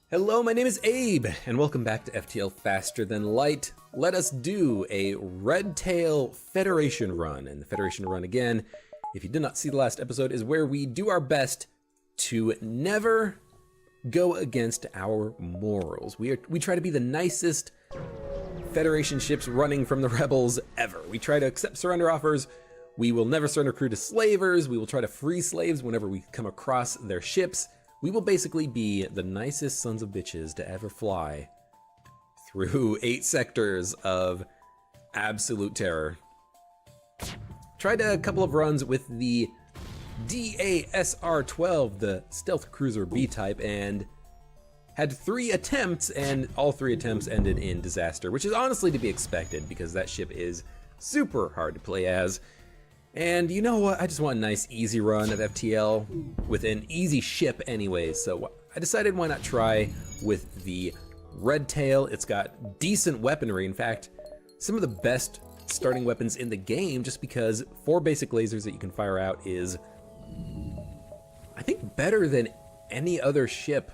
Hello, my name is Abe, and welcome back to FTL Faster Than Light. Let us do a Red Tail Federation run. And the Federation run, again, if you did not see the last episode, is where we do our best to never go against our morals. We try to be the nicest Federation ships running from the rebels ever. We try to accept surrender offers. We will never surrender crew to slavers. We will try to free slaves whenever we come across their ships. We will basically be the nicest sons of bitches to ever fly through 8 sectors of absolute terror. Tried a couple of runs with the DASR-12, the stealth cruiser B-type, and had 3 attempts, and all 3 attempts ended in disaster, which is honestly to be expected because that ship is super hard to play as. And you know what, I just want a nice easy run of FTL with an easy ship anyway, so I decided why not try with the Red Tail. It's got decent weaponry, in fact, some of the best starting weapons in the game, just because 4 basic lasers that you can fire out is, I think, better than any other ship,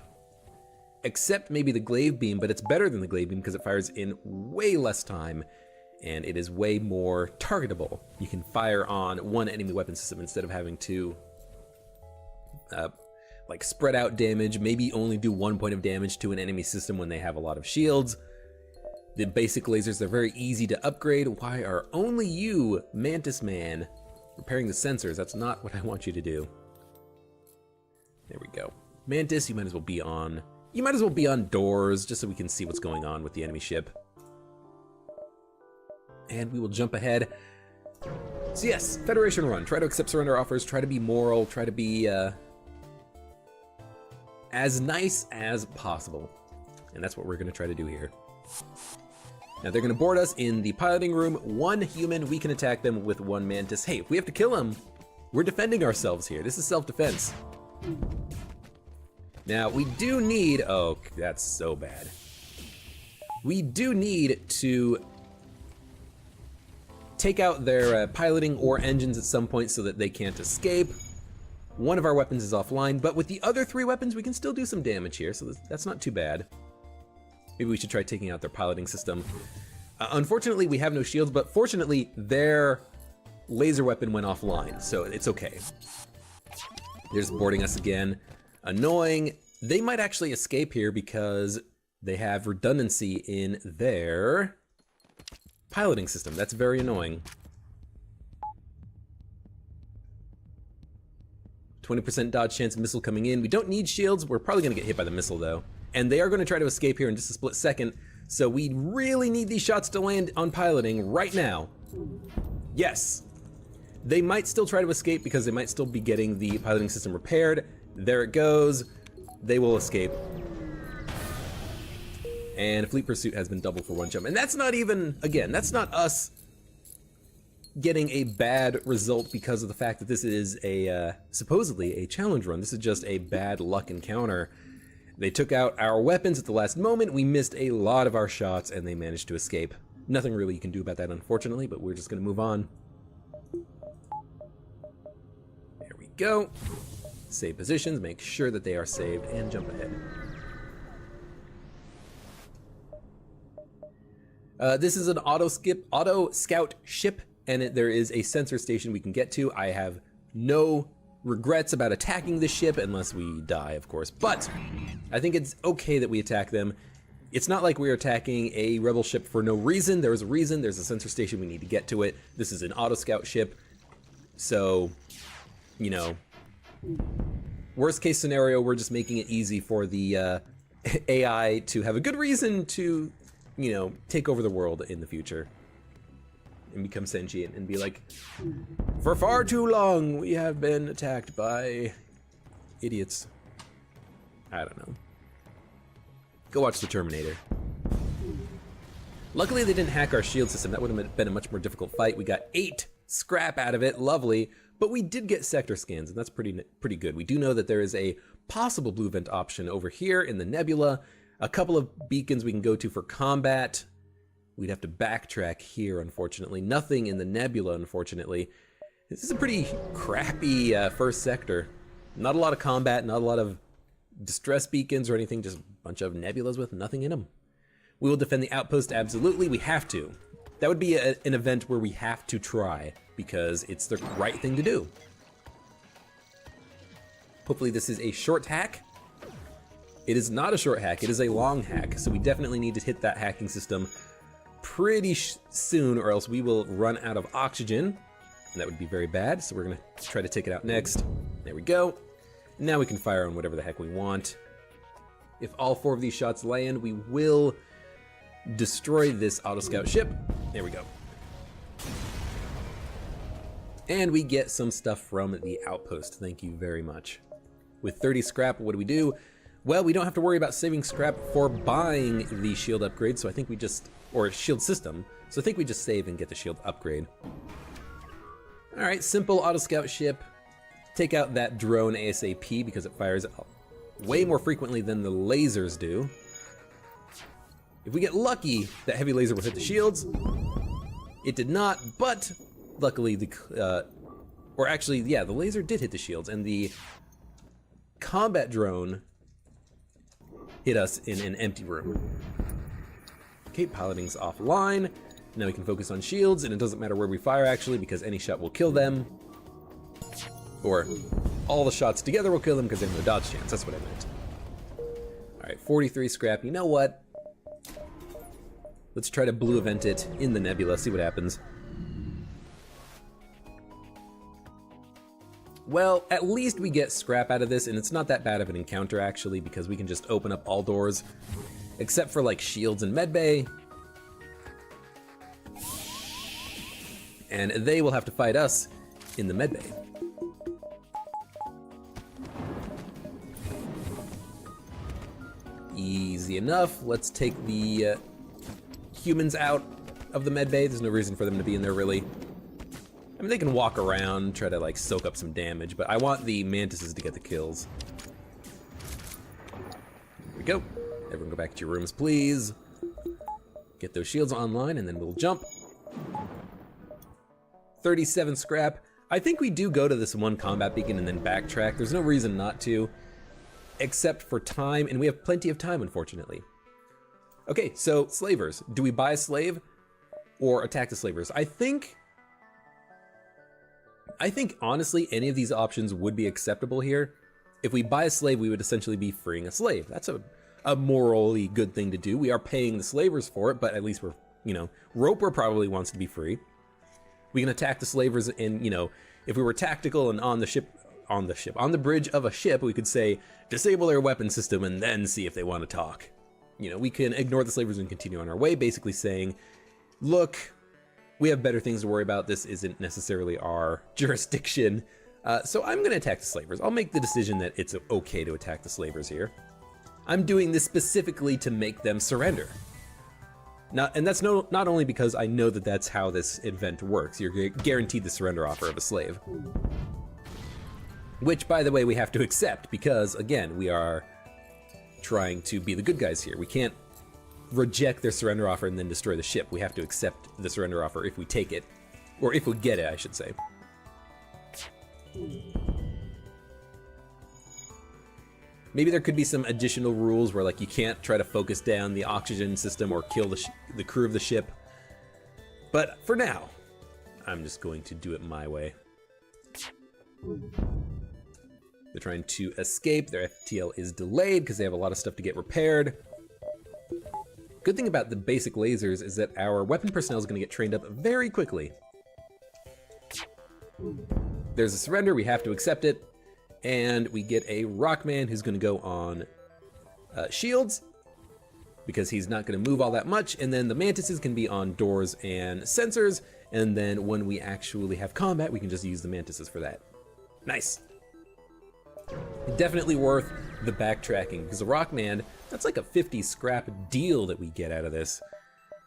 except maybe the glaive beam, but it's better than the glaive beam because it fires in way less time. And it is way more targetable. You can fire on one enemy weapon system instead of having to like spread out damage, maybe only do 1 point of damage to an enemy system when they have a lot of shields. The basic lasers are very easy to upgrade. Why are only you, Mantis Man, repairing the sensors? That's not what I want you to do. There we go. Mantis, you might as well be on doors just so we can see what's going on with the enemy ship. And we will jump ahead. So yes, Federation run. Try to accept surrender offers, try to be moral, try to be as nice as possible. And that's what we're gonna try to do here. Now they're gonna board us in the piloting room. 1 human, we can attack them with 1 Mantis. Hey, if we have to kill them, we're defending ourselves here. This is self-defense. Now we do need, oh, that's so bad. We do need to take out their piloting or engines at some point so that they can't escape. 1 of our weapons is offline, but with the other 3 weapons, we can still do some damage here, so that's not too bad. Maybe we should try taking out their piloting system. Unfortunately, we have no shields, but fortunately, their laser weapon went offline, so it's okay. They're just boarding us again. Annoying. They might actually escape here because they have redundancy in their piloting system. That's very annoying. 20% dodge chance of missile coming in. We don't need shields. We're probably gonna get hit by the missile though. And they are gonna try to escape here in just a split second. So we really need these shots to land on piloting right now. Yes. They might still try to escape because they might still be getting the piloting system repaired. There it goes. They will escape. And Fleet Pursuit has been doubled for 1 jump. And that's not even, again, that's not us getting a bad result because of the fact that this is a, supposedly a challenge run. This is just a bad luck encounter. They took out our weapons at the last moment. We missed a lot of our shots and they managed to escape. Nothing really you can do about that, unfortunately, but we're just gonna move on. There we go. Save positions, make sure that they are saved, and jump ahead. This is an auto scout ship, and there is a sensor station we can get to. I have no regrets about attacking this ship unless we die, of course, but I think it's okay that we attack them. It's not like we're attacking a rebel ship for no reason. There's a reason. There's a sensor station. We need to get to it. This is an auto scout ship, so, you know, worst case scenario, we're just making it easy for the AI to have a good reason to, you know, take over the world in the future and become sentient and be like, for far too long we have been attacked by idiots. I don't know. Go watch The Terminator. Luckily they didn't hack our shield system. That would have been a much more difficult fight. We got 8 scrap out of it, lovely, but we did get sector scans and that's pretty good. We do know that there is a possible blue vent option over here in the nebula. A couple of beacons we can go to for combat. We'd have to backtrack here, unfortunately. Nothing in the nebula, unfortunately. This is a pretty crappy first sector. Not a lot of combat, not a lot of distress beacons or anything, just a bunch of nebulas with nothing in them. We will defend the outpost, absolutely, we have to. That would be an event where we have to try, because it's the right thing to do. Hopefully this is a short hack. It is not a short hack, it is a long hack, so we definitely need to hit that hacking system pretty soon, or else we will run out of oxygen, and that would be very bad, so we're gonna try to take it out next. There we go. Now we can fire on whatever the heck we want. If all 4 of these shots land, we will destroy this auto scout ship. There we go. And we get some stuff from the outpost, thank you very much. With 30 scrap, what do? Well, we don't have to worry about saving scrap for buying the shield upgrade, so I think we just, or shield system, so I think we just save and get the shield upgrade. All right, simple auto scout ship. Take out that drone ASAP because it fires way more frequently than the lasers do. If we get lucky, that heavy laser will hit the shields. It did not, but luckily the, or actually, yeah, the laser did hit the shields, and the combat drone hit us in an empty room. Okay, piloting's offline. Now we can focus on shields, and it doesn't matter where we fire actually, because any shot will kill them. Or all the shots together will kill them because they have no dodge chance, that's what I meant. All right, 43 scrap, you know what? Let's try to blue event it in the nebula, see what happens. Well, at least we get scrap out of this, and it's not that bad of an encounter actually, because we can just open up all doors, except for like shields and medbay. And they will have to fight us in the medbay. Easy enough. Let's take the humans out of the medbay. There's no reason for them to be in there really. I mean, they can walk around, try to like soak up some damage, but I want the mantises to get the kills. Here we go. Everyone go back to your rooms, please. Get those shields online and then we'll jump. 37 scrap. I think we do go to this one combat beacon and then backtrack. There's no reason not to, except for time, and we have plenty of time, unfortunately. Okay, so slavers. Do we buy a slave or attack the slavers? I think honestly any of these options would be acceptable here. If we buy a slave, we would essentially be freeing a slave. That's a morally good thing to do. We are paying the slavers for it, but at least we're, you know, Roper probably wants to be free. We can attack the slavers, and, you know, if we were tactical and on the bridge of a ship, we could say, disable their weapon system and then see if they want to talk. You know, we can ignore the slavers and continue on our way, basically saying, look, we have better things to worry about. This isn't necessarily our jurisdiction. So I'm going to attack the slavers. I'll make the decision that it's okay to attack the slavers here. I'm doing this specifically to make them surrender. And that's not only because I know that that's how this event works. You're guaranteed the surrender offer of a slave. Which, by the way, we have to accept because, again, we are trying to be the good guys here. We can't reject their surrender offer and then destroy the ship. We have to accept the surrender offer if we take it. Or if we get it, I should say. Maybe there could be some additional rules where, like, you can't try to focus down the oxygen system or kill the crew of the ship. But for now, I'm just going to do it my way. They're trying to escape. Their FTL is delayed because they have a lot of stuff to get repaired. Good thing about the basic lasers is that our weapon personnel is going to get trained up very quickly. There's a surrender. We have to accept it. And we get a Rockman who's going to go on shields because he's not going to move all that much. And then the mantises can be on doors and sensors. And then when we actually have combat, we can just use the mantises for that. Nice. Definitely worth the backtracking because the Rockman, that's like a 50 scrap deal that we get out of this.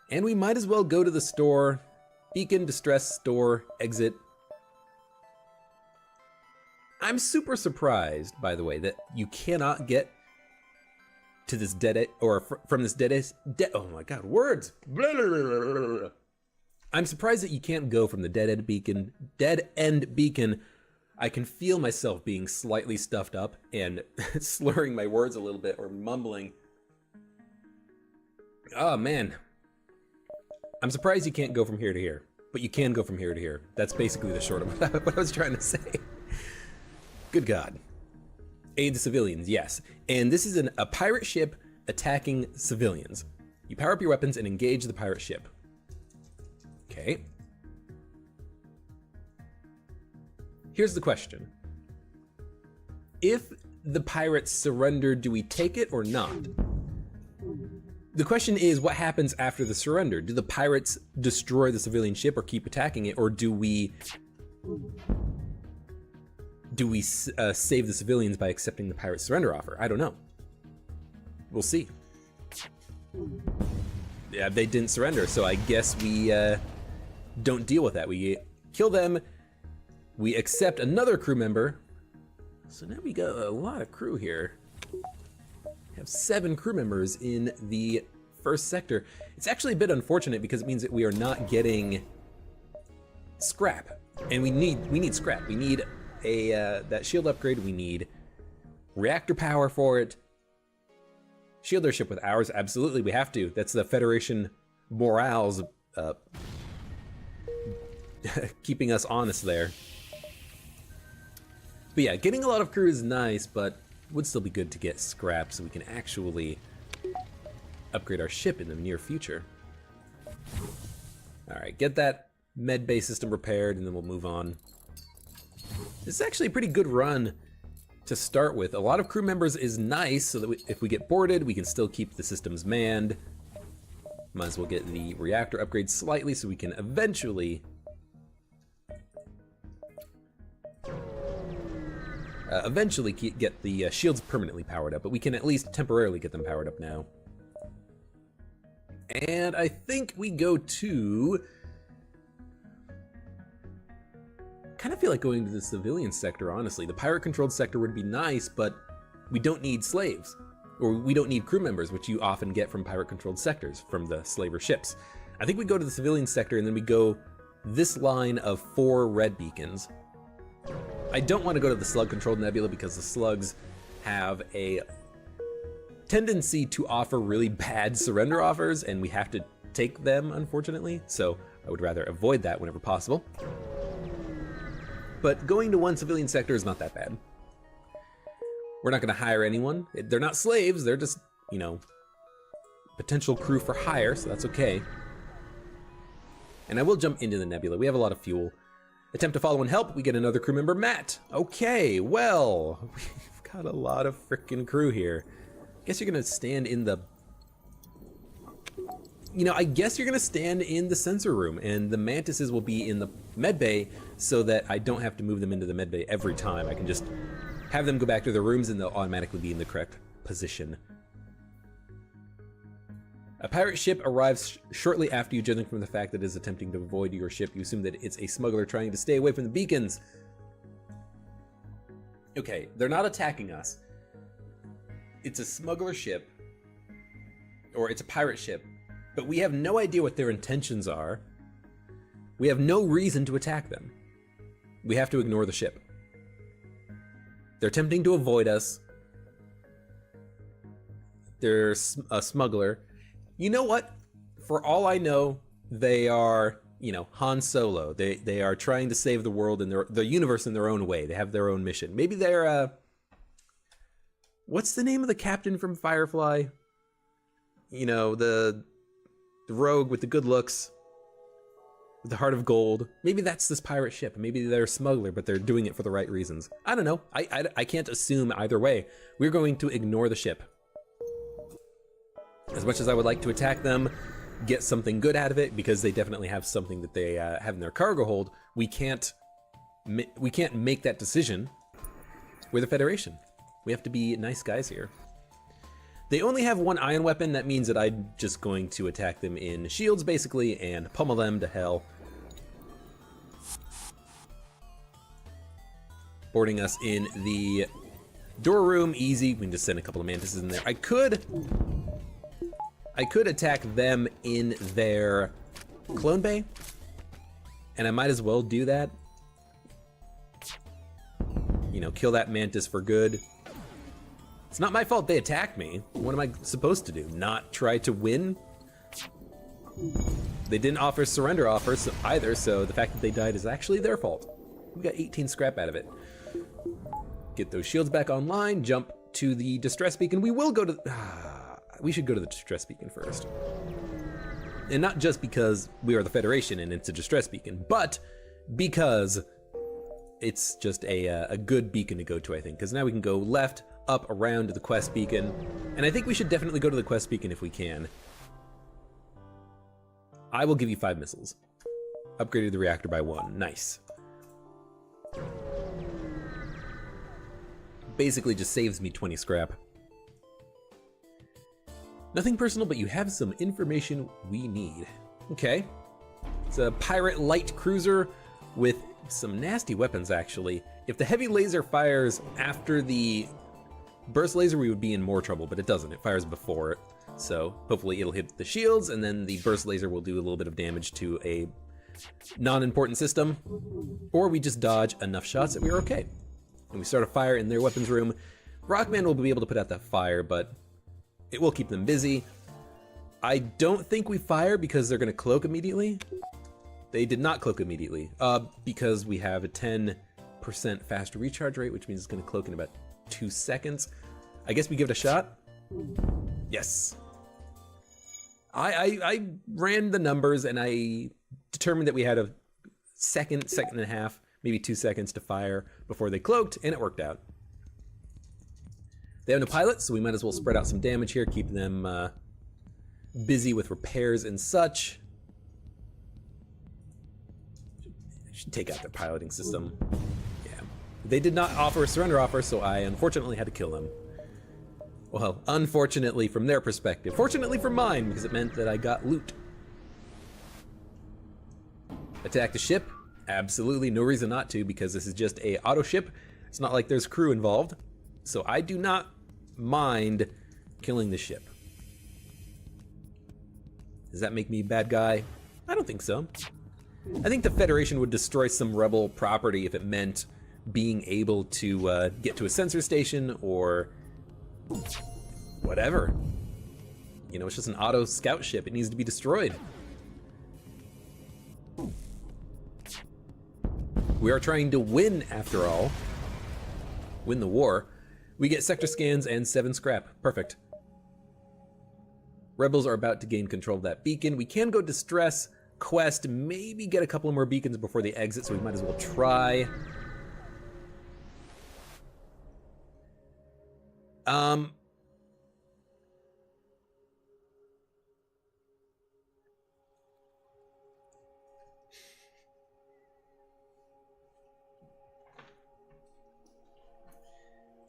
And we might as well go to the store. Beacon, distress, store, exit. I'm super surprised, by the way, that you cannot get to this dead or from this oh my god, words. Blah, blah, blah, blah, blah. I'm surprised that you can't go from the dead end beacon I can feel myself being slightly stuffed up and slurring my words a little bit or mumbling. Oh man. I'm surprised you can't go from here to here, but you can go from here to here. That's basically the short of what I was trying to say. Good God. Aid the civilians, yes. And this is a pirate ship attacking civilians. You power up your weapons and engage the pirate ship. Okay. Here's the question. If the pirates surrender, do we take it or not? The question is, what happens after the surrender? Do the pirates destroy the civilian ship or keep attacking it, or do we save the civilians by accepting the pirate surrender offer? I don't know. We'll see. Yeah, they didn't surrender, so I guess we don't deal with that. We kill them. We accept another crew member. So now we got a lot of crew here. We have 7 crew members in the first sector. It's actually a bit unfortunate because it means that we are not getting scrap. And we need scrap. We need a that shield upgrade. We need reactor power for it. Shield their ship with ours. Absolutely, we have to. That's the Federation morale's keeping us honest there. But yeah, getting a lot of crew is nice, but would still be good to get scrap so we can actually upgrade our ship in the near future. All right, get that med bay system repaired, and then we'll move on. This is actually a pretty good run to start with. A lot of crew members is nice, so that if we get boarded, we can still keep the systems manned. Might as well get the reactor upgrade slightly so we can eventually get the shields permanently powered up, but we can at least temporarily get them powered up now. And I think we go to... kind of feel like going to the civilian sector, honestly. The pirate-controlled sector would be nice, but we don't need slaves. Or we don't need crew members, which you often get from pirate-controlled sectors, from the slaver ships. I think we go to the civilian sector, and then we go this line of 4 red beacons. I don't want to go to the slug-controlled nebula because the slugs have a tendency to offer really bad surrender offers, and we have to take them, unfortunately. So I would rather avoid that whenever possible. But going to one civilian sector is not that bad. We're not going to hire anyone. They're not slaves. They're just, you know, potential crew for hire, so that's okay. And I will jump into the nebula. We have a lot of fuel. Attempt to follow and help. We get another crew member, Matt. Okay, well, we've got a lot of frickin' crew here. Guess you're going to stand in the... You know, I guess you're going to stand in the sensor room, and the mantises will be in the med bay so that I don't have to move them into the med bay every time. I can just have them go back to their rooms and they'll automatically be in the correct position. A pirate ship arrives shortly after you, judging from the fact that it is attempting to avoid your ship. You assume that it's a smuggler trying to stay away from the beacons. Okay, they're not attacking us. It's a smuggler ship, or it's a pirate ship, but we have no idea what their intentions are. We have no reason to attack them. We have to ignore the ship. They're attempting to avoid us. They're a smuggler. You know what? For all I know, they are, you know, Han Solo. They are trying to save the world and the universe in their own way. They have their own mission. Maybe they're, what's the name of the captain from Firefly? You know, the rogue with the good looks, with the heart of gold. Maybe that's this pirate ship. Maybe they're a smuggler, but they're doing it for the right reasons. I don't know. I can't assume either way. We're going to ignore the ship. As much as I would like to attack them, get something good out of it, because they definitely have something that they have in their cargo hold, we can't make that decision. We're the Federation. We have to be nice guys here. They only have one ion weapon. That means that I'm just going to attack them in shields, basically, and pummel them to hell. Boarding us in the door room, easy. We can just send a couple of mantises in there. I could attack them in their clone bay, and I might as well do that. you know, kill that mantis for good. It's not my fault they attacked me. What am I supposed to do? Not try to win? They didn't offer surrender offers either, so the fact that they died is actually their fault. We got 18 scrap out of it. Get those shields back online, jump to the distress beacon. We will go to... we should go to the distress beacon first. And not just because we are the Federation and it's a distress beacon, but because it's just a good beacon to go to, I think. Because now we can go left, up, around to the quest beacon. And I think we should definitely go to the quest beacon if we can. I will give you 5 missiles. Upgraded the reactor by 1. Nice. Basically just saves me 20 scrap. Nothing personal, but you have some information we need. Okay. It's a pirate light cruiser with some nasty weapons, actually. If the heavy laser fires after the burst laser, we would be in more trouble, but it doesn't. It fires before it. So hopefully it'll hit the shields, and then the burst laser will do a little bit of damage to a non-important system. Or we just dodge enough shots that we're okay. And we start a fire in their weapons room. Rockman will be able to put out that fire, but it will keep them busy. I don't think we fire because they're gonna cloak immediately. They did not cloak immediately, because we have a 10% faster recharge rate, which means it's gonna cloak in about 2 seconds. I guess we give it a shot. Yes. I ran the numbers and I determined that we had a second and a half, maybe 2 seconds to fire before they cloaked, and it worked out. They have no pilot, so we might as well spread out some damage here, keep them busy with repairs and such. Should take out their piloting system. Yeah. They did not offer a surrender offer, so I unfortunately had to kill them. Well, unfortunately from their perspective. Fortunately for mine, because it meant that I got loot. Attack the ship? Absolutely no reason not to, because this is just a auto ship. It's not like there's crew involved. So I do not mind killing the ship. Does that make me a bad guy? I don't think so. I think the Federation would destroy some rebel property if it meant being able to get to a sensor station or whatever. You know, it's just an auto scout ship. It needs to be destroyed. We are trying to win, after all. Win the war. We get sector scans and 7 scrap. Perfect. Rebels are about to gain control of that beacon. We can go distress, quest, maybe get a couple more beacons before they exit, so we might as well try.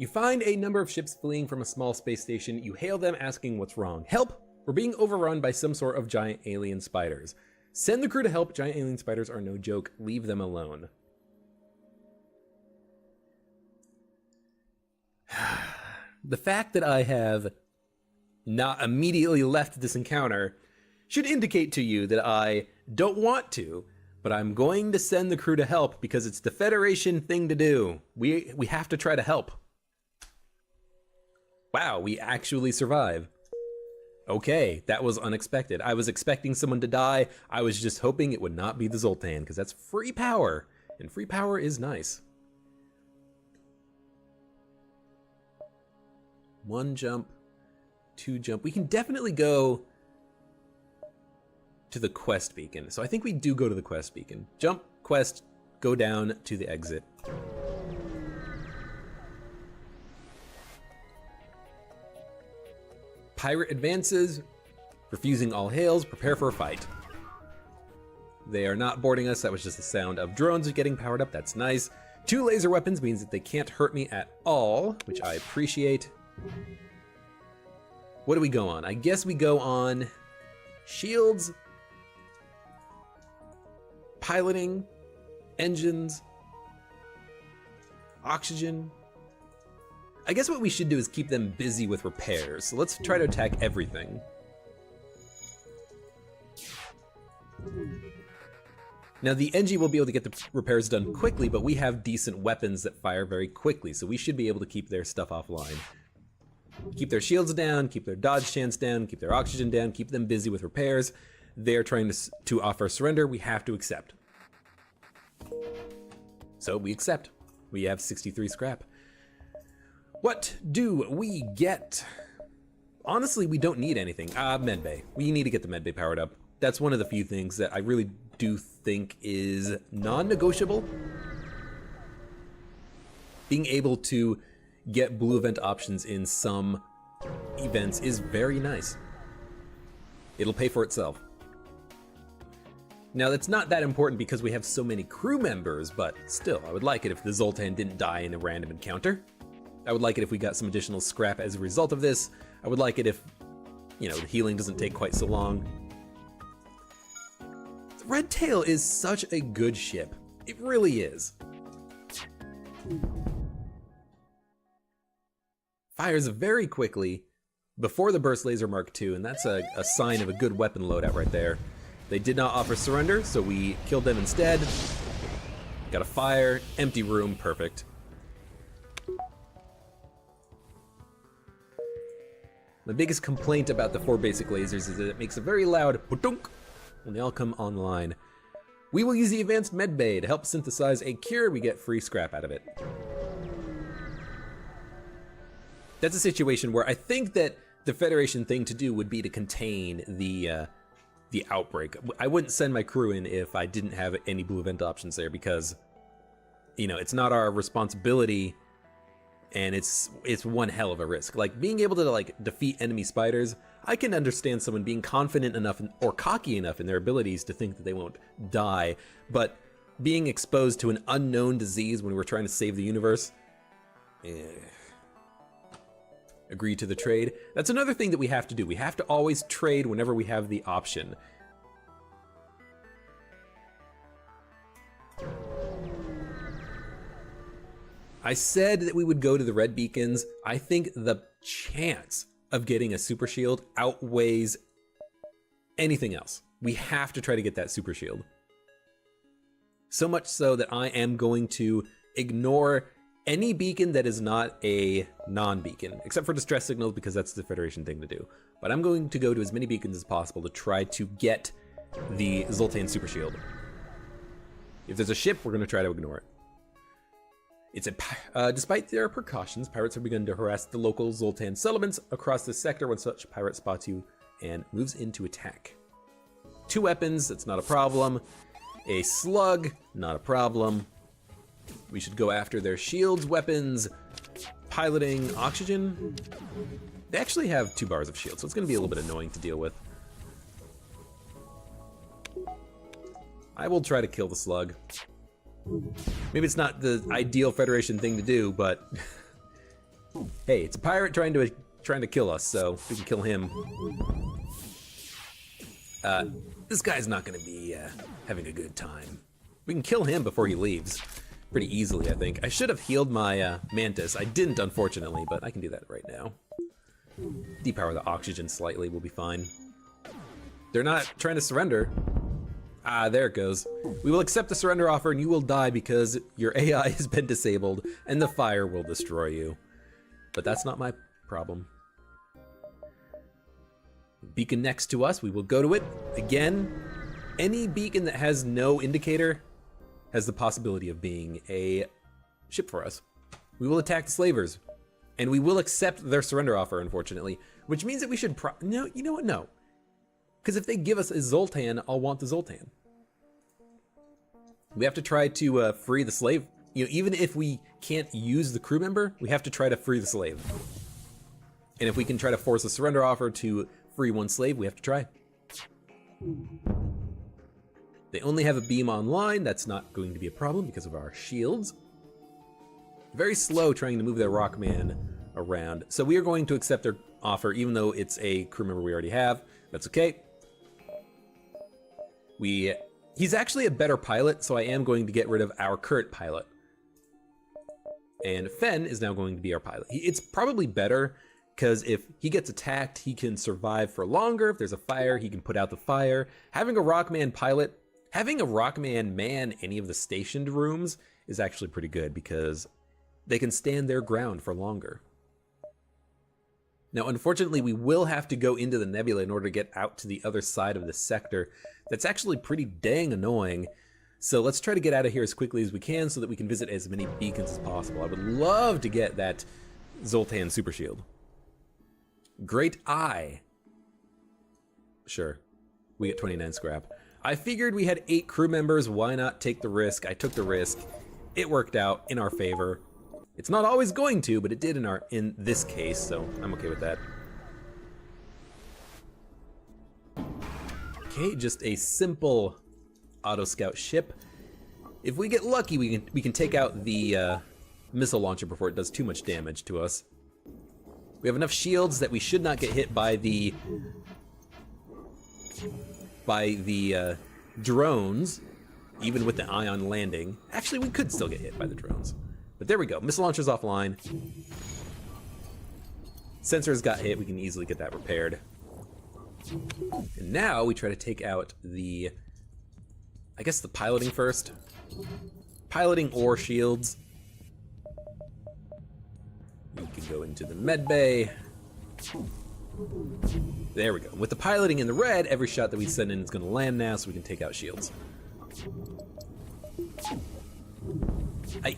You find a number of ships fleeing from a small space station. You hail them asking what's wrong. Help! We're being overrun by some sort of giant alien spiders. Send the crew to help. Giant alien spiders are no joke. Leave them alone. The fact that I have not immediately left this encounter should indicate to you that I don't want to, but I'm going to send the crew to help because it's the Federation thing to do. We have to try to help. Wow, we actually survive. Okay, that was unexpected. I was expecting someone to die. I was just hoping it would not be the Zoltan, because that's free power, and free power is nice. 1 jump, 2 jump. We can definitely go to the quest beacon. So I think we do go to the quest beacon. Jump, quest, go down to the exit. Pirate advances, refusing all hails, prepare for a fight. They are not boarding us. That was just the sound of drones getting powered up. That's nice. 2 laser weapons means that they can't hurt me at all, which I appreciate. What do we go on? I guess we go on shields, piloting, engines, oxygen. I guess what we should do is keep them busy with repairs. So let's try to attack everything. Now the NG will be able to get the repairs done quickly, but we have decent weapons that fire very quickly, so we should be able to keep their stuff offline. Keep their shields down, keep their dodge chance down, keep their oxygen down, keep them busy with repairs. They're trying to offer surrender, we have to accept. So we accept. We have 63 scrap. What do we get? Honestly, we don't need anything. Medbay. We need to get the medbay powered up. That's one of the few things that I really do think is non-negotiable. Being able to get blue event options in some events is very nice. It'll pay for itself. Now that's not that important because we have so many crew members, but still, I would like it if the Zoltan didn't die in a random encounter. I would like it if we got some additional scrap as a result of this. I would like it if, you know, the healing doesn't take quite so long. The Red Tail is such a good ship. It really is. Fires very quickly before the Burst Laser Mark II, and that's a sign of a good weapon loadout right there. They did not offer surrender, so we killed them instead. Got a fire, empty room, perfect. My biggest complaint about the 4 basic lasers is that it makes a very loud ba-dunk when they all come online. We will use the advanced medbay to help synthesize a cure. We get free scrap out of it. That's a situation where I think that the Federation thing to do would be to contain the outbreak. I wouldn't send my crew in if I didn't have any blue event options there because, you know, it's not our responsibility and it's one hell of a risk. Like, being able to, like, defeat enemy spiders, I can understand someone being confident enough or cocky enough in their abilities to think that they won't die, but being exposed to an unknown disease when we're trying to save the universe, Agree to the trade. That's another thing that we have to do. We have to always trade whenever we have the option. I said that we would go to the red beacons. I think the chance of getting a super shield outweighs anything else. We have to try to get that super shield. So much so that I am going to ignore any beacon that is not a non-beacon, except for distress signals because that's the Federation thing to do. But I'm going to go to as many beacons as possible to try to get the Zoltan super shield. If there's a ship, we're going to try to ignore it. Despite their precautions, pirates have begun to harass the local Zoltan settlements across the sector when such pirate spots you and moves in to attack. 2 weapons, that's not a problem. A slug, not a problem. We should go after their shields, weapons, piloting, oxygen. They actually have 2 bars of shield, so it's going to be a little bit annoying to deal with. I will try to kill the slug. Maybe it's not the ideal Federation thing to do, but hey, it's a pirate trying to kill us, so we can kill him. This guy's not going to be having a good time. We can kill him before he leaves pretty easily, I think. I should have healed my Mantis. I didn't, unfortunately, but I can do that right now. Depower the oxygen slightly, we'll be fine. They're not trying to surrender. Ah, there it goes. We will accept the surrender offer and you will die because your AI has been disabled and the fire will destroy you. But that's not my problem. Beacon next to us, we will go to it. Again, any beacon that has no indicator has the possibility of being a ship for us. We will attack the slavers and we will accept their surrender offer, unfortunately, which means that we should no, you know what? No. Because if they give us a Zoltan, I'll want the Zoltan. We have to try to free the slave. You know, even if we can't use the crew member, we have to try to free the slave. And if we can try to force a surrender offer to free one slave, we have to try. They only have a beam online. That's not going to be a problem because of our shields. Very slow trying to move their Rockman around. So we are going to accept their offer, even though it's a crew member we already have. That's okay. He's actually a better pilot, so I am going to get rid of our current pilot. And Fen is now going to be our pilot. It's probably better, because if he gets attacked, he can survive for longer. If there's a fire, he can put out the fire. Having a Rockman pilot Having a Rockman man any of the stationed rooms is actually pretty good because they can stand their ground for longer. Now, unfortunately, we will have to go into the nebula in order to get out to the other side of the sector. That's actually pretty dang annoying. So let's try to get out of here as quickly as we can so that we can visit as many beacons as possible. I would love to get that Zoltan super shield. Great Eye. Sure, we get 29 scrap. I figured we had 8 crew members, why not take the risk? I took the risk. It worked out in our favor. It's not always going to, but it did in this case, so I'm okay with that. Okay, just a simple auto scout ship. If we get lucky, we can take out the missile launcher before it does too much damage to us. We have enough shields that we should not get hit by the drones, even with the ion landing. Actually, we could still get hit by the drones. But there we go, missile launcher's offline. Sensors got hit, we can easily get that repaired. And now we try to take out the, I guess the piloting first. Piloting or shields. We can go into the med bay. There we go. With the piloting in the red, every shot that we send in is going to land now, so we can take out shields.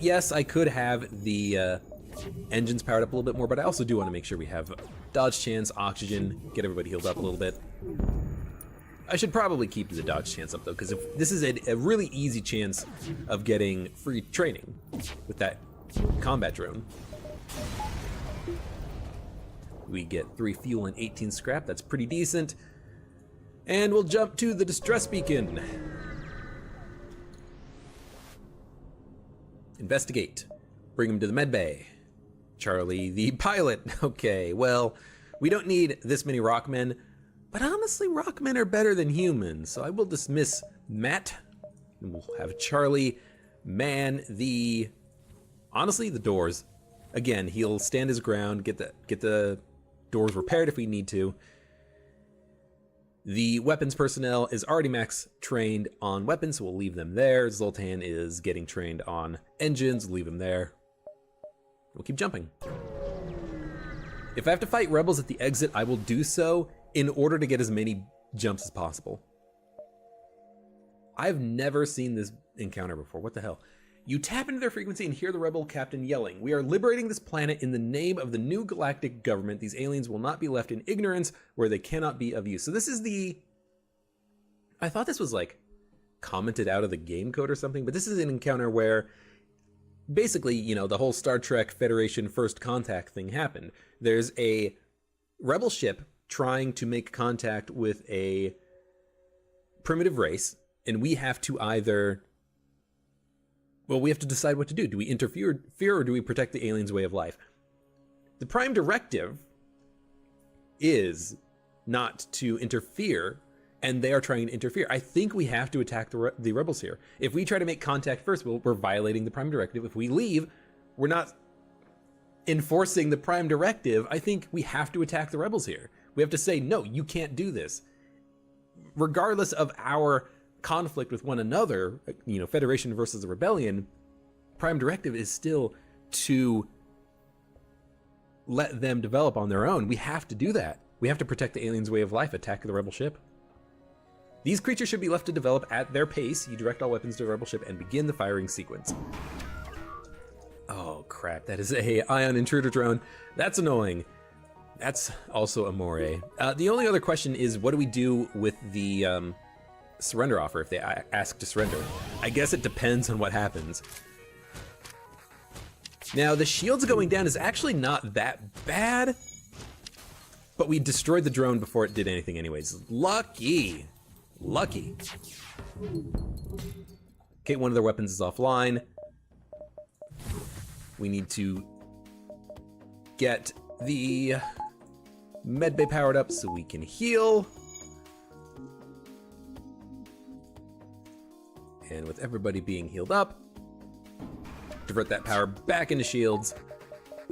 Yes, I could have the engines powered up a little bit more, but I also do want to make sure we have dodge chance, oxygen, get everybody healed up a little bit. I should probably keep the dodge chance up though, because if this is a really easy chance of getting free training with that combat drone. We get 3 fuel and 18 scrap, that's pretty decent. And we'll jump to the distress beacon. Investigate. Bring him to the med bay. Charlie, the pilot. Okay, well, we don't need this many Rockmen, but honestly, Rockmen are better than humans, so I will dismiss Matt, and we'll have Charlie man honestly, the doors. Again, he'll stand his ground, get the doors repaired if we need to. The weapons personnel is already max trained on weapons, so we'll leave them there. Zoltan is getting trained on engines, leave him there. We'll keep jumping. If I have to fight rebels at the exit, I will do so in order to get as many jumps as possible. I've never seen this encounter before. What the hell? You tap into their frequency and hear the rebel captain yelling, "We are liberating this planet in the name of the new galactic government. These aliens will not be left in ignorance where they cannot be of use." So this is I thought this was like commented out of the game code or something, but this is an encounter where basically, you know, the whole Star Trek Federation First Contact thing happened. There's a rebel ship trying to make contact with a primitive race, and we have to we have to decide what to do. Do we interfere or do we protect the aliens' way of life? The prime directive is not to interfere, and they are trying to interfere. I think we have to attack the rebels here. If we try to make contact first, we're violating the prime directive. If we leave, we're not enforcing the prime directive. I think we have to attack the rebels here. We have to say, no, you can't do this. Regardless of our conflict with one another, you know, Federation versus the Rebellion, prime directive is still to let them develop on their own. We have to do that. We have to protect the aliens' way of life, attack the rebel ship. These creatures should be left to develop at their pace. You direct all weapons to the rebel ship and begin the firing sequence. Oh crap, that is a ion intruder drone. That's annoying. That's also a moray. The only other question is, what do we do with the surrender offer if they ask to surrender? I guess it depends on what happens. Now, the shields going down is actually not that bad, but we destroyed the drone before it did anything anyways. Lucky. Lucky. Okay, one of their weapons is offline. We need to get the medbay powered up so we can heal. And with everybody being healed up, divert that power back into shields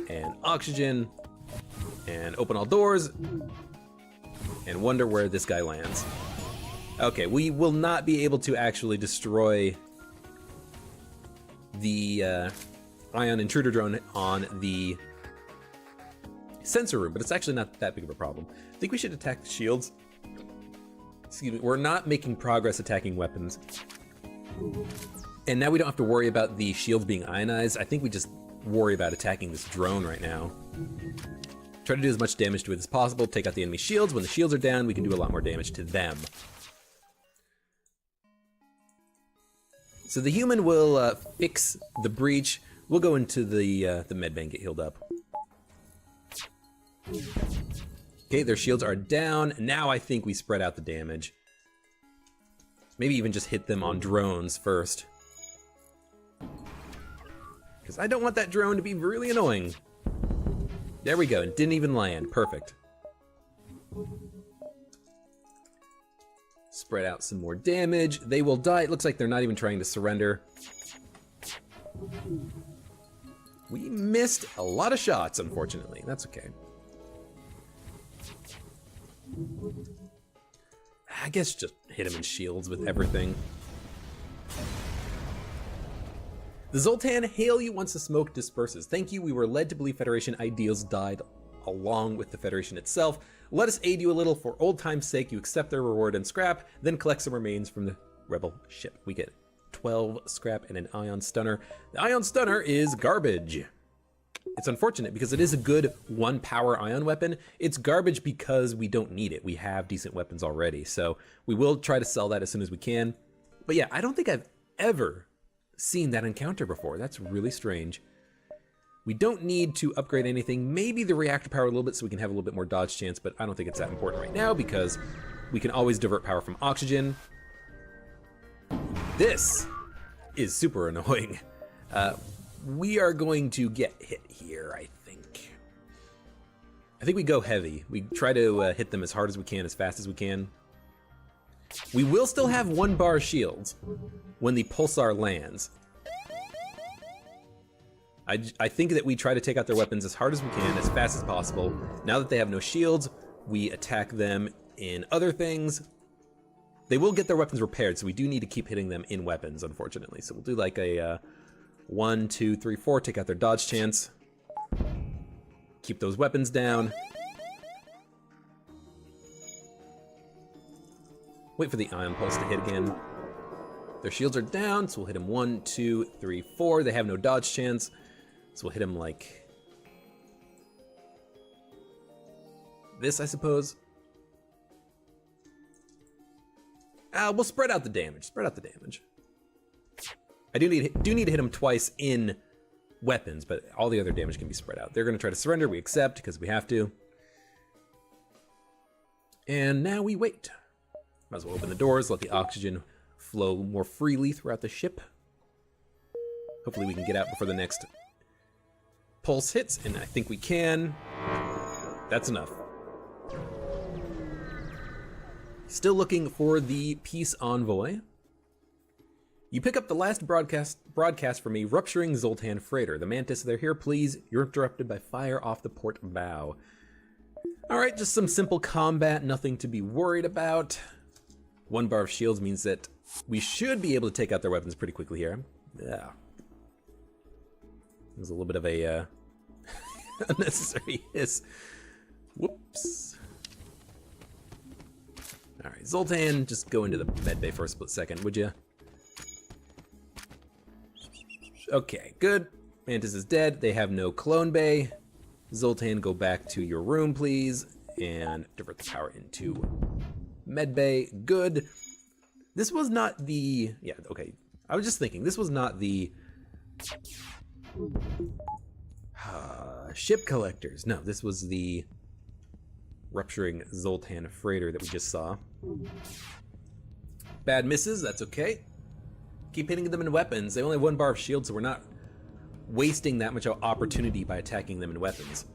and oxygen and open all doors and wonder where this guy lands. Okay, we will not be able to actually destroy the ion intruder drone on the sensor room, but it's actually not that big of a problem. I think we should attack the shields. Excuse me, we're not making progress attacking weapons. And now we don't have to worry about the shields being ionized. I think we just worry about attacking this drone right now. Try to do as much damage to it as possible, take out the enemy shields. When the shields are down, we can do a lot more damage to them. So the human will fix the breach. We'll go into the medbay and get healed up. Okay, their shields are down. Now I think we spread out the damage. Maybe even just hit them on drones first. Because I don't want that drone to be really annoying. There we go, it didn't even land, perfect. Spread out some more damage. They will die, it looks like they're not even trying to surrender. We missed a lot of shots, unfortunately, that's okay. I guess just hit him in shields with everything. The Zoltan hail you once the smoke disperses. Thank you, we were led to believe Federation ideals died along with the Federation itself. Let us aid you a little for old time's sake. You accept their reward and scrap, then collect some remains from the rebel ship. We get 12 scrap and an ion stunner. The ion stunner is garbage. It's unfortunate because it is a good 1 power ion weapon. It's garbage because we don't need it. We have decent weapons already, so we will try to sell that as soon as we can. But yeah, I don't think I've ever seen that encounter before. That's really strange. We don't need to upgrade anything. Maybe the reactor power a little bit so we can have a little bit more dodge chance, but I don't think it's that important right now because we can always divert power from oxygen. This is super annoying. We are going to get hit here, I think. I think we go heavy. We try to hit them as hard as we can, as fast as we can. We will still have 1 bar shields when the pulsar lands. I think that we try to take out their weapons as hard as we can, as fast as possible. Now that they have no shields, we attack them in other things. They will get their weapons repaired, so we do need to keep hitting them in weapons, unfortunately. So we'll do like a 1, 2, 3, 4, take out their dodge chance. Keep those weapons down. Wait for the ion pulse to hit again. Their shields are down, so we'll hit them 1, 2, 3, 4. They have no dodge chance, so we'll hit them like this, I suppose. We'll spread out the damage. Spread out the damage. I do need to hit them twice in weapons, but all the other damage can be spread out. They're going to try to surrender. We accept because we have to. And now we wait. Might as well open the doors, let the oxygen flow more freely throughout the ship. Hopefully we can get out before the next pulse hits, and I think we can. That's enough. Still looking for the peace envoy. You pick up the last broadcast for me, rupturing Zoltan freighter. The Mantis, they're here, please. You're interrupted by fire off the port bow. All right, just some simple combat, nothing to be worried about. 1 bar of shields means that we should be able to take out their weapons pretty quickly here. Yeah. There's a little bit of a unnecessary hiss. Whoops. All right, Zoltan, just go into the medbay for a split second, would you? Okay, good. Mantis is dead. They have no clone bay. Zoltan, go back to your room, please, and divert the power into medbay. Good. This was not the... Yeah, okay. I was just thinking, this was not the... ship collectors. No, this was the rupturing Zoltan freighter that we just saw. Bad misses, that's okay. Keep hitting them in weapons. They only have 1 bar of shield, so we're not wasting that much opportunity by attacking them in weapons.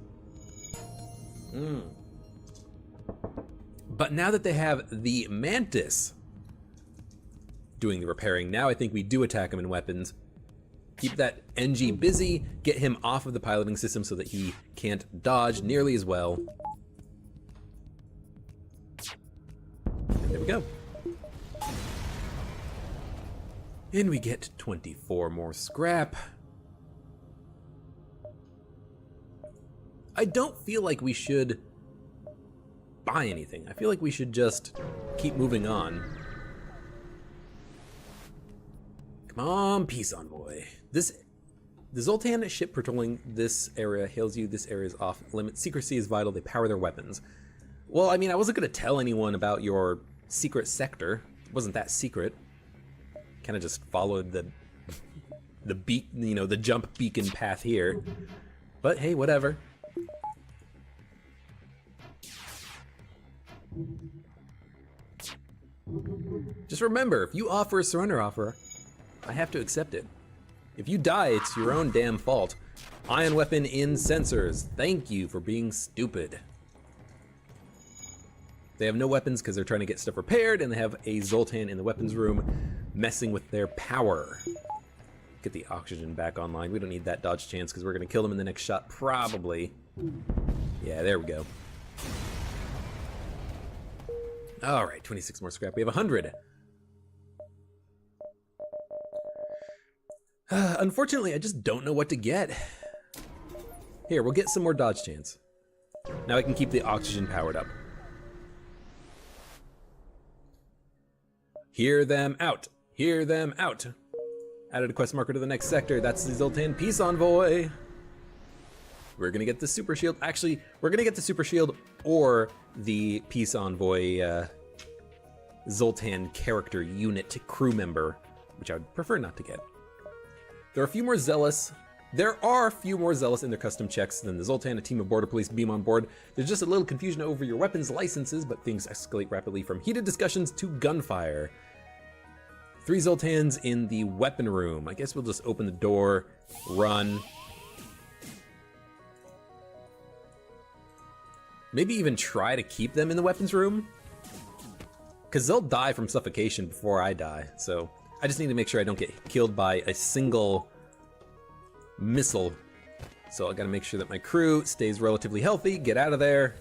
But now that they have the Mantis doing the repairing, now I think we do attack him in weapons. Keep that NG busy, get him off of the piloting system so that he can't dodge nearly as well. And there we go. And we get 24 more scrap. I don't feel like we should buy anything. I feel like we should just keep moving on. Come on, peace envoy. The Zoltan ship patrolling this area hails you. This area is off limits. Secrecy is vital. They power their weapons. Well, I mean, I wasn't going to tell anyone about your secret sector. It wasn't that secret. Kind of just followed the the jump beacon path here. But hey, whatever. Just remember, if you offer a surrender offer, I have to accept it. If you die, it's your own damn fault. Ion weapon in sensors. Thank you for being stupid. They have no weapons because they're trying to get stuff repaired, and they have a Zoltan in the weapons room messing with their power. Get the oxygen back online. We don't need that dodge chance because we're going to kill them in the next shot, probably. Yeah, there we go. All right, 26 more scrap. We have 100. Unfortunately, I just don't know what to get. Here, we'll get some more dodge chance. Now I can keep the oxygen powered up. Hear them out. Hear them out. Added a quest marker to the next sector. That's the Zoltan Peace Envoy. We're gonna get the super shield. Actually, we're gonna get the super shield or the Peace Envoy Zoltan character unit crew member, which I would prefer not to get. There are a few more zealous in their custom checks than the Zoltan. A team of border police beam on board. There's just a little confusion over your weapons licenses, but things escalate rapidly from heated discussions to gunfire. 3 Zoltans in the weapon room. I guess we'll just open the door, run. Maybe even try to keep them in the weapons room, because they'll die from suffocation before I die, so I just need to make sure I don't get killed by a single missile. So I gotta make sure that my crew stays relatively healthy, get out of there,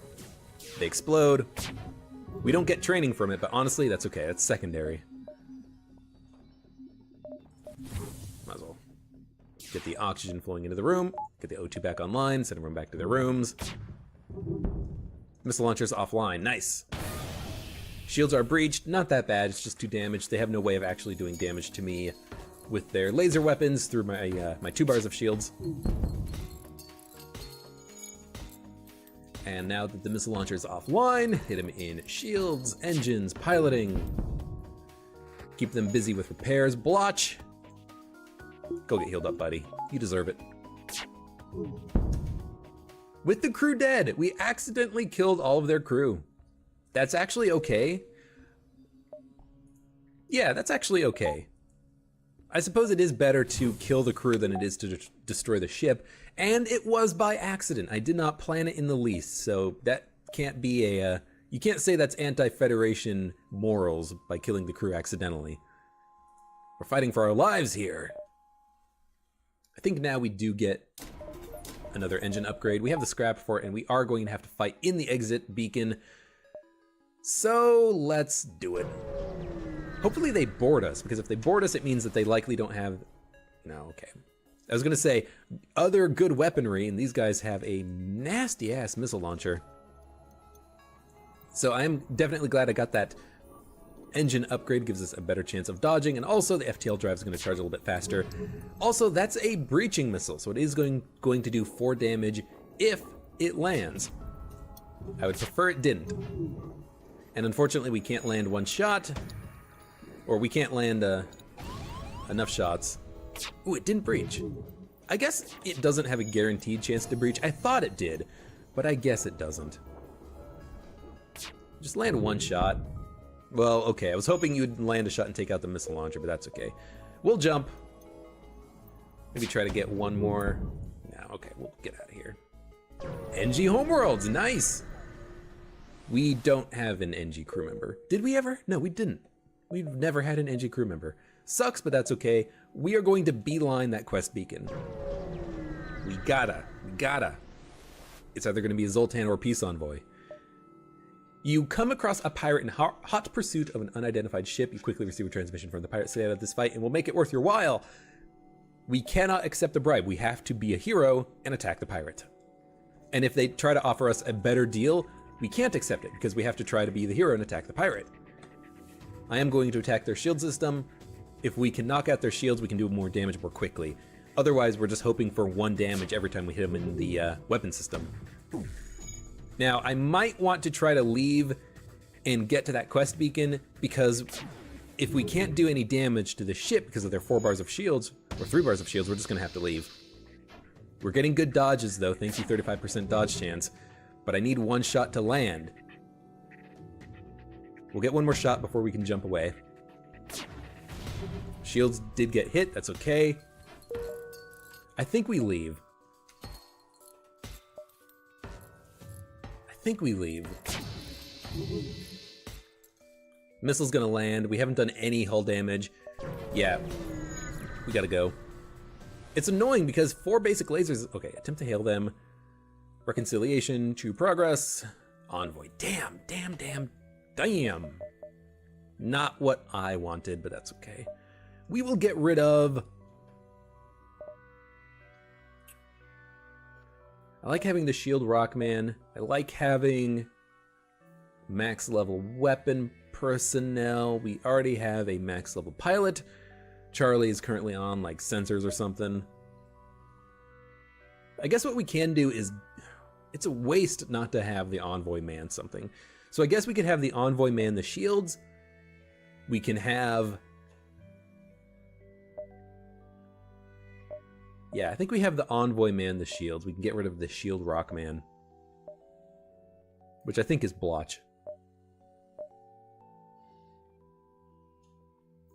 they explode. We don't get training from it, but honestly, that's okay, that's secondary. Might as well get the oxygen flowing into the room, get the O2 back online, send everyone back to their rooms. Missile launchers offline, nice. Shields are breached, not that bad, it's just 2 damage. They have no way of actually doing damage to me with their laser weapons through my my 2 bars of shields. And now that the missile launcher is offline, hit them in shields, engines, piloting. Keep them busy with repairs. Blotch! Go get healed up, buddy. You deserve it. With the crew dead, we accidentally killed all of their crew. That's actually okay. Yeah, that's actually okay. I suppose it is better to kill the crew than it is to destroy the ship, and it was by accident. I did not plan it in the least, so that can't be a... you can't say that's anti-Federation morals by killing the crew accidentally. We're fighting for our lives here. I think now we do get another engine upgrade. We have the scrap for it, and we are going to have to fight in the exit beacon. So let's do it. Hopefully they board us, because if they board us, it means that they likely don't have... No, okay. I was gonna say, other good weaponry, and these guys have a nasty-ass missile launcher. So I'm definitely glad I got that engine upgrade, gives us a better chance of dodging, and also the FTL drive is gonna charge a little bit faster. Also, that's a breaching missile, so it is going to do 4 damage if it lands. I would prefer it didn't. And unfortunately, we can't land 1 shot, or we can't land enough shots. Ooh, it didn't breach. I guess it doesn't have a guaranteed chance to breach. I thought it did, but I guess it doesn't. Just land 1 shot. Well, okay, I was hoping you'd land a shot and take out the missile launcher, but that's okay. We'll jump. Maybe try to get 1 more. No, okay, we'll get out of here. NG Homeworlds, nice! We don't have an NG crew member. Did we ever? No, we didn't. We've never had an NG crew member. Sucks, but that's okay. We are going to beeline that quest beacon. We gotta. It's either gonna be a Zoltan or Peace Envoy. You come across a pirate in hot pursuit of an unidentified ship. You quickly receive a transmission from the pirate. Stay out of this fight and we'll make it worth your while. We cannot accept a bribe. We have to be a hero and attack the pirate. And if they try to offer us a better deal, we can't accept it because we have to try to be the hero and attack the pirate. I am going to attack their shield system. If we can knock out their shields, we can do more damage more quickly. Otherwise, we're just hoping for 1 damage every time we hit them in the weapon system. Now, I might want to try to leave and get to that quest beacon, because if we can't do any damage to the ship because of their 4 bars of shields, or 3 bars of shields, we're just gonna have to leave. We're getting good dodges though, thank you 35% dodge chance, but I need 1 shot to land. We'll get 1 more shot before we can jump away. Shields did get hit, that's okay. I think we leave. I think we leave. Missile's gonna land. We haven't done any hull damage. Yeah, we gotta go. It's annoying because 4 basic lasers. Okay, attempt to hail them. Reconciliation, true progress. Envoy. Damn. Not what I wanted, but that's okay. We will get rid of... I like having the shield Rockman. I like having max level weapon personnel. We already have a max level pilot. Charlie is currently on like sensors or something. I guess what we can do is, it's a waste not to have the Envoy man something. So I guess we could have the Envoy man the shields. We can have... Yeah, I think we have the Envoy man the shields. We can get rid of the shield Rockman, which I think is Blotch.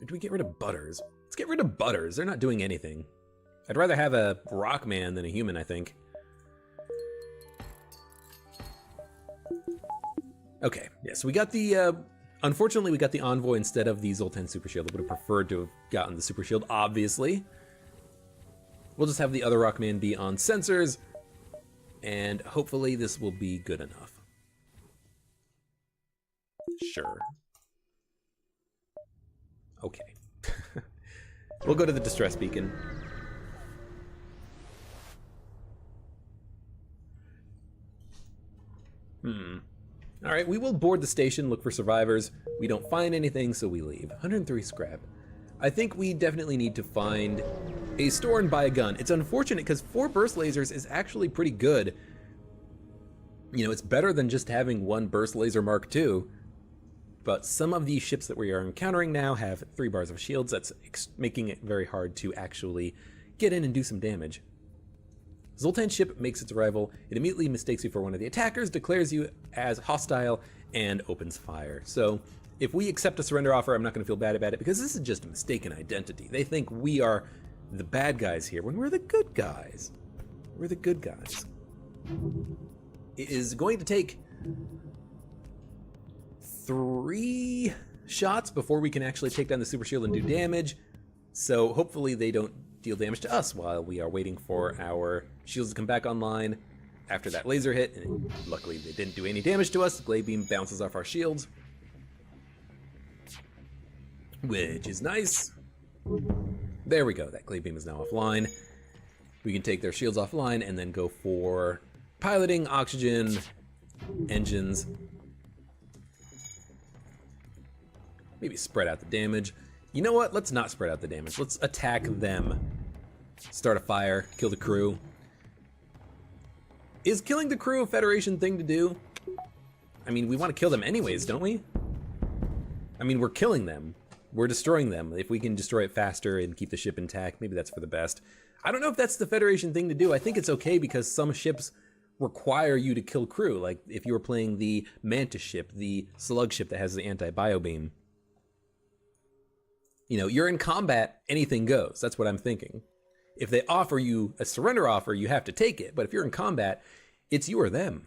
Or do we get rid of Butters? Let's get rid of Butters. They're not doing anything. I'd rather have a Rockman than a human, I think. Okay, yeah, so we got the... unfortunately, we got the Envoy instead of the Zoltan Super Shield. I would have preferred to have gotten the Super Shield, obviously. We'll just have the other Rockman be on sensors, and hopefully this will be good enough. Sure. Okay. We'll go to the distress beacon. All right, we will board the station, look for survivors. We don't find anything, so we leave. 103 scrap. I think we definitely need to find a store and buy a gun. It's unfortunate because 4 burst lasers is actually pretty good. You know, it's better than just having 1 burst laser Mark II. But some of these ships that we are encountering now have 3 bars of shields. That's making it very hard to actually get in and do some damage. Zoltan's ship makes its arrival. It immediately mistakes you for one of the attackers, declares you as hostile, and opens fire. So if we accept a surrender offer, I'm not going to feel bad about it because this is just a mistaken identity. They think we are the bad guys here when we're the good guys. We're the good guys. It is going to take 3 shots before we can actually take down the super shield and do damage. So hopefully they don't deal damage to us while we are waiting for our shields to come back online after that laser hit. And luckily they didn't do any damage to us. The glade beam bounces off our shields, which is nice. There we go. That glade beam is now offline. We can take their shields offline and then go for piloting, oxygen, engines. Maybe spread out the damage. You know what? Let's not spread out the damage. Let's attack them. Start a fire, kill the crew. Is killing the crew a Federation thing to do? I mean, we want to kill them anyways, don't we? I mean, we're killing them. We're destroying them. If we can destroy it faster and keep the ship intact, maybe that's for the best. I don't know if that's the Federation thing to do. I think it's okay because some ships require you to kill crew. Like if you were playing the Mantis ship, the Slug ship that has the anti-bio beam. You know, you're in combat, anything goes. That's what I'm thinking. If they offer you a surrender offer, you have to take it. But if you're in combat, it's you or them.